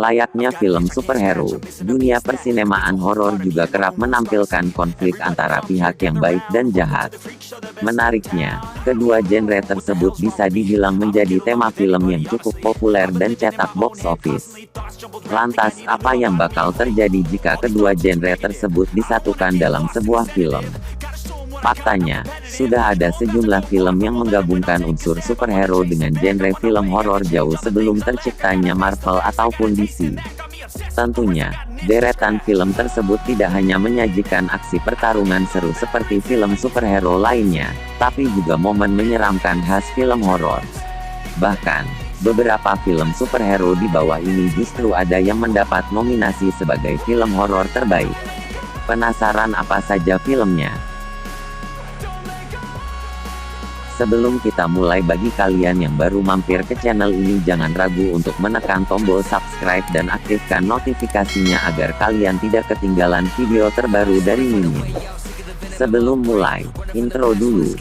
Layaknya film superhero, dunia persinemaan horor juga kerap menampilkan konflik antara pihak yang baik dan jahat. Menariknya, kedua genre tersebut bisa dibilang menjadi tema film yang cukup populer dan cetak box office. Lantas, apa yang bakal terjadi jika kedua genre tersebut disatukan dalam sebuah film? Faktanya, sudah ada sejumlah film yang menggabungkan unsur superhero dengan genre film horor jauh sebelum terciptanya Marvel ataupun DC. Tentunya, deretan film tersebut tidak hanya menyajikan aksi pertarungan seru seperti film superhero lainnya, tapi juga momen menyeramkan khas film horor. Bahkan, beberapa film superhero di bawah ini justru ada yang mendapat nominasi sebagai film horor terbaik. Penasaran apa saja filmnya? Sebelum kita mulai, bagi kalian yang baru mampir ke channel ini jangan ragu untuk menekan tombol subscribe dan aktifkan notifikasinya agar kalian tidak ketinggalan video terbaru dari Mimin. Sebelum mulai, intro dulu.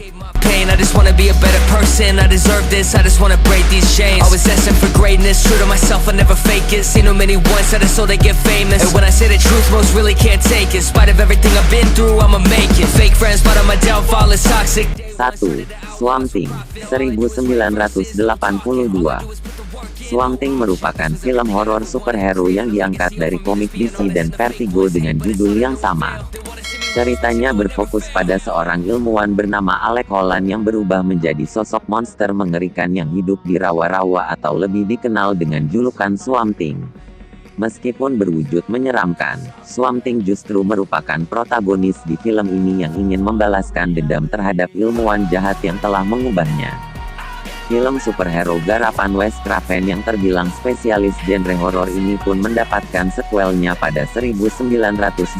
I just wanna be a better person, I deserve this, I just wanna break these chains. Always destined for greatness, true to myself, I never fake it. Seen too many ones that are so they get famous. And when I say the truth, most really can't take it. In spite of everything I've been through, I'ma make it. Fake friends, but on my downfall is toxic. 1. Swamp Thing, 1982. Swamp Thing merupakan film horor superhero yang diangkat dari komik DC dan Vertigo dengan judul yang sama. Ceritanya berfokus pada seorang ilmuwan bernama Alec Holland yang berubah menjadi sosok monster mengerikan yang hidup di rawa-rawa atau lebih dikenal dengan julukan Swamp Thing. Meskipun berwujud menyeramkan, Swamp Thing justru merupakan protagonis di film ini yang ingin membalaskan dendam terhadap ilmuwan jahat yang telah mengubahnya. Film superhero garapan Wes Craven yang terbilang spesialis genre horor ini pun mendapatkan sequelnya pada 1989.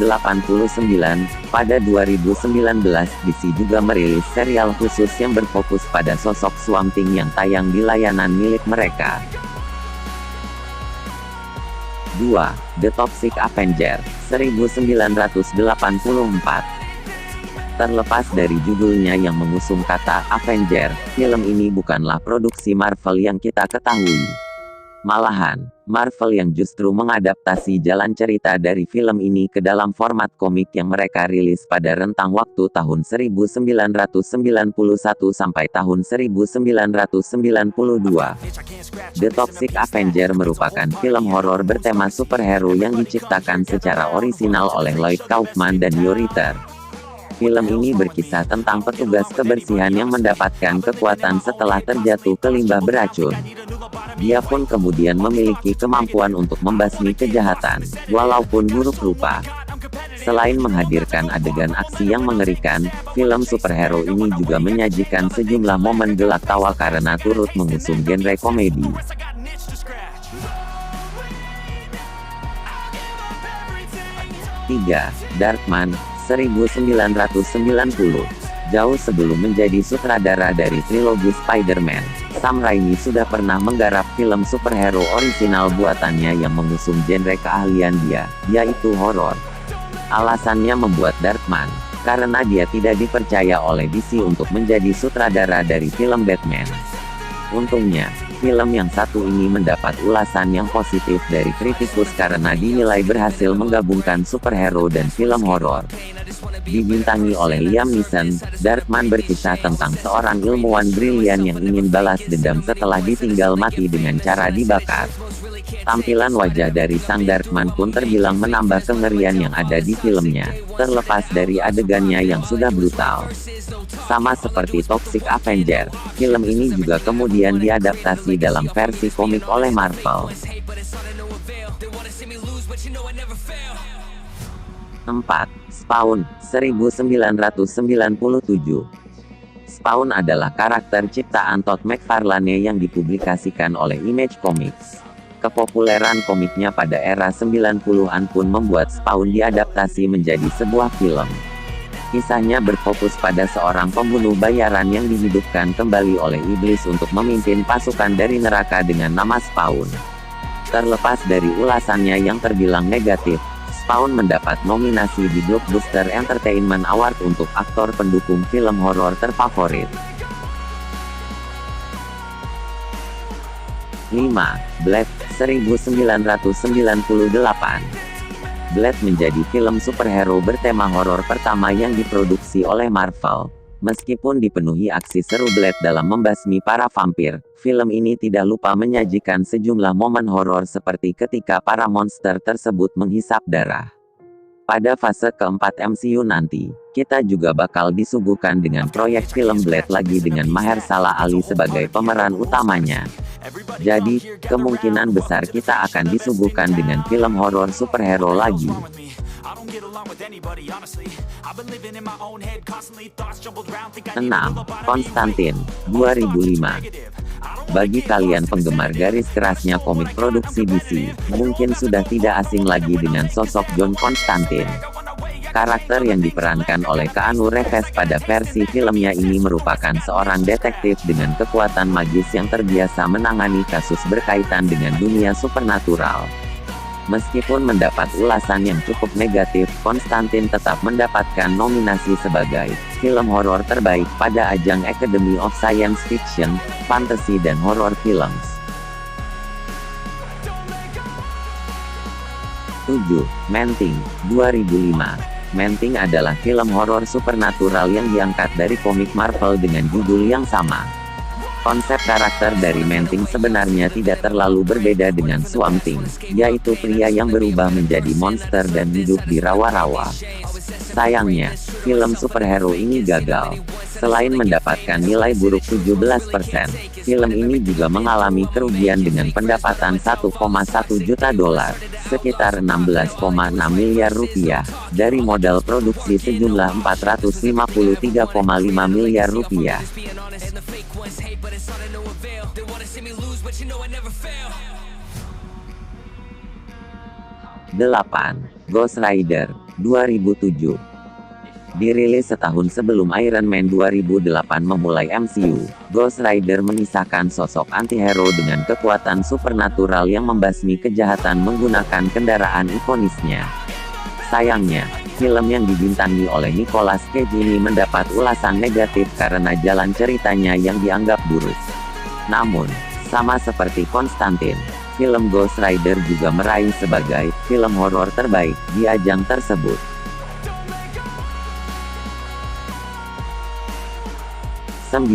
Pada 2019, DC juga merilis serial khusus yang berfokus pada sosok Swamp Thing yang tayang di layanan milik mereka. 2. The Toxic Avenger, 1984. Terlepas dari judulnya yang mengusung kata Avenger, film ini bukanlah produksi Marvel yang kita ketahui. Malahan, Marvel yang justru mengadaptasi jalan cerita dari film ini ke dalam format komik yang mereka rilis pada rentang waktu tahun 1991 sampai tahun 1992. The Toxic Avenger merupakan film horor bertema superhero yang diciptakan secara orisinal oleh Lloyd Kaufman dan Joe Ritter. Film ini berkisah tentang petugas kebersihan yang mendapatkan kekuatan setelah terjatuh ke limbah beracun. Dia pun kemudian memiliki kemampuan untuk membasmi kejahatan, walaupun buruk rupa. Selain menghadirkan adegan aksi yang mengerikan, film superhero ini juga menyajikan sejumlah momen gelak tawa karena turut mengusung genre komedi. 3. Darkman, 1990. Jauh sebelum menjadi sutradara dari trilogi Spider-Man, Sam Raimi sudah pernah menggarap film superhero orisinal buatannya yang mengusung genre keahlian dia, yaitu horor. Alasannya membuat Darkman, karena dia tidak dipercaya oleh DC untuk menjadi sutradara dari film Batman. Untungnya, film yang satu ini mendapat ulasan yang positif dari kritikus karena dinilai berhasil menggabungkan superhero dan film horor. Dibintangi oleh Liam Neeson, Darkman berkisah tentang seorang ilmuwan brilian yang ingin balas dendam setelah ditinggal mati dengan cara dibakar. Tampilan wajah dari sang Darkman pun terbilang menambah kengerian yang ada di filmnya, terlepas dari adegannya yang sudah brutal. Sama seperti Toxic Avenger, film ini juga kemudian diadaptasi dalam versi komik oleh Marvel. 4. Spawn, 1997. Spawn adalah karakter ciptaan Todd McFarlane yang dipublikasikan oleh Image Comics. Kepopuleran komiknya pada era 90-an pun membuat Spawn diadaptasi menjadi sebuah film. Kisahnya berfokus pada seorang pembunuh bayaran yang dihidupkan kembali oleh iblis untuk memimpin pasukan dari neraka dengan nama Spawn. Terlepas dari ulasannya yang terbilang negatif, Spawn mendapat nominasi di Blockbuster Entertainment Award untuk aktor pendukung film horor terfavorit. 5. Blade, 1998. Blade menjadi film superhero bertema horor pertama yang diproduksi oleh Marvel. Meskipun dipenuhi aksi seru Blade dalam membasmi para vampir, film ini tidak lupa menyajikan sejumlah momen horor seperti ketika para monster tersebut menghisap darah. Pada fase keempat MCU nanti, kita juga bakal disuguhkan dengan proyek film Blade lagi dengan Mahershala Ali sebagai pemeran utamanya. Jadi, kemungkinan besar kita akan disuguhkan dengan film horor superhero lagi. 6. Konstantin, 2005. Bagi kalian penggemar garis kerasnya komik produksi DC, mungkin sudah tidak asing lagi dengan sosok John Constantine. Karakter yang diperankan oleh Keanu Reeves pada versi filmnya ini merupakan seorang detektif dengan kekuatan magis yang terbiasa menangani kasus berkaitan dengan dunia supernatural. Meskipun mendapat ulasan yang cukup negatif, Constantine tetap mendapatkan nominasi sebagai film horor terbaik pada ajang Academy of Science Fiction, Fantasy dan Horror Films. 7. Man-Thing, 2005. Man-Thing adalah film horor supernatural yang diangkat dari komik Marvel dengan judul yang sama. Konsep karakter dari Man-Thing sebenarnya tidak terlalu berbeda dengan Swamp Thing, yaitu pria yang berubah menjadi monster dan hidup di rawa-rawa. Sayangnya, film superhero ini gagal. Selain mendapatkan nilai buruk 17%, film ini juga mengalami kerugian dengan pendapatan 1,1 juta dolar, sekitar 16,6 miliar rupiah, dari modal produksi sejumlah 453,5 miliar rupiah. 8. Ghost Rider, 2007. Dirilis setahun sebelum Iron Man 2008 memulai MCU, Ghost Rider mengisahkan sosok antihero dengan kekuatan supernatural yang membasmi kejahatan menggunakan kendaraan ikonisnya. Sayangnya, film yang dibintangi oleh Nicolas Cage ini mendapat ulasan negatif karena jalan ceritanya yang dianggap buruk. Namun, sama seperti Constantine, film Ghost Rider juga meraih sebagai film horor terbaik di ajang tersebut. 9.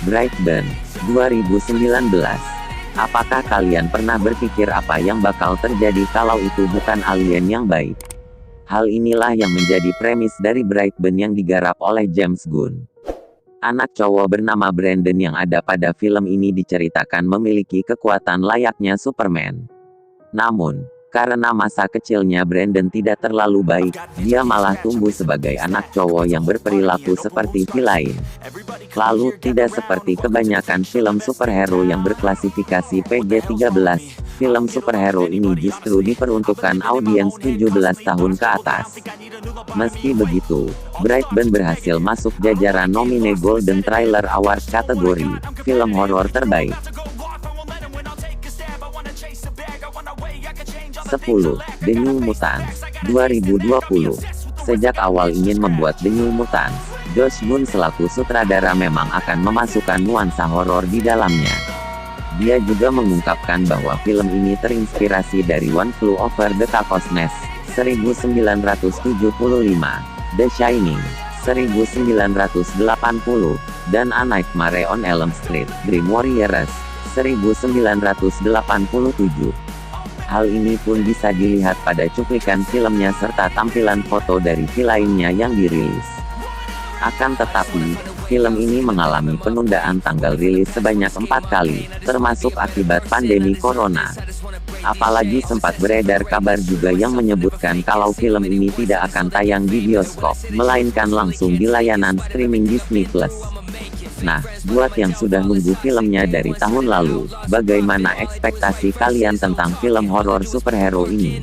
Brightburn, 2019. Apakah kalian pernah berpikir apa yang bakal terjadi kalau itu bukan alien yang baik? Hal inilah yang menjadi premis dari Brightburn yang digarap oleh James Gunn. Anak cowok bernama Brandon yang ada pada film ini diceritakan memiliki kekuatan layaknya Superman. Namun, karena masa kecilnya Brandon tidak terlalu baik, dia malah tumbuh sebagai anak cowok yang berperilaku seperti villain. Lalu, tidak seperti kebanyakan film superhero yang berklasifikasi PG-13, film superhero ini justru diperuntukkan audiens 17 tahun ke atas. Meski begitu, Brightburn berhasil masuk jajaran nomine Golden Trailer Award kategori film horor terbaik. 10. The New Mutants, 2020. Sejak awal ingin membuat The New Mutants, Josh Boone selaku sutradara memang akan memasukkan nuansa horor di dalamnya. Dia juga mengungkapkan bahwa film ini terinspirasi dari One Flew Over the Cuckoo's Nest, 1975, The Shining, 1980, dan A Nightmare on Elm Street, Dream Warriors, 1987. Hal ini pun bisa dilihat pada cuplikan filmnya serta tampilan foto dari villainnya yang dirilis. Akan tetapi, film ini mengalami penundaan tanggal rilis sebanyak 4 kali, termasuk akibat pandemi corona. Apalagi sempat beredar kabar juga yang menyebutkan kalau film ini tidak akan tayang di bioskop, melainkan langsung di layanan streaming Disney+. Nah, buat yang sudah nunggu filmnya dari tahun lalu, bagaimana ekspektasi kalian tentang film horor superhero ini?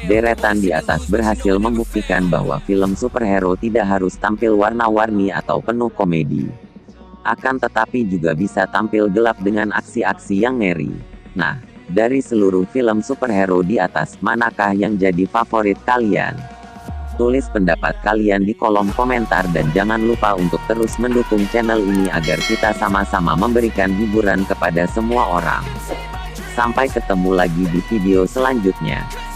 Deretan di atas berhasil membuktikan bahwa film superhero tidak harus tampil warna-warni atau penuh komedi. Akan tetapi juga bisa tampil gelap dengan aksi-aksi yang ngeri. Nah, dari seluruh film superhero di atas, manakah yang jadi favorit kalian? Tulis pendapat kalian di kolom komentar dan jangan lupa untuk terus mendukung channel ini agar kita sama-sama memberikan hiburan kepada semua orang. Sampai ketemu lagi di video selanjutnya.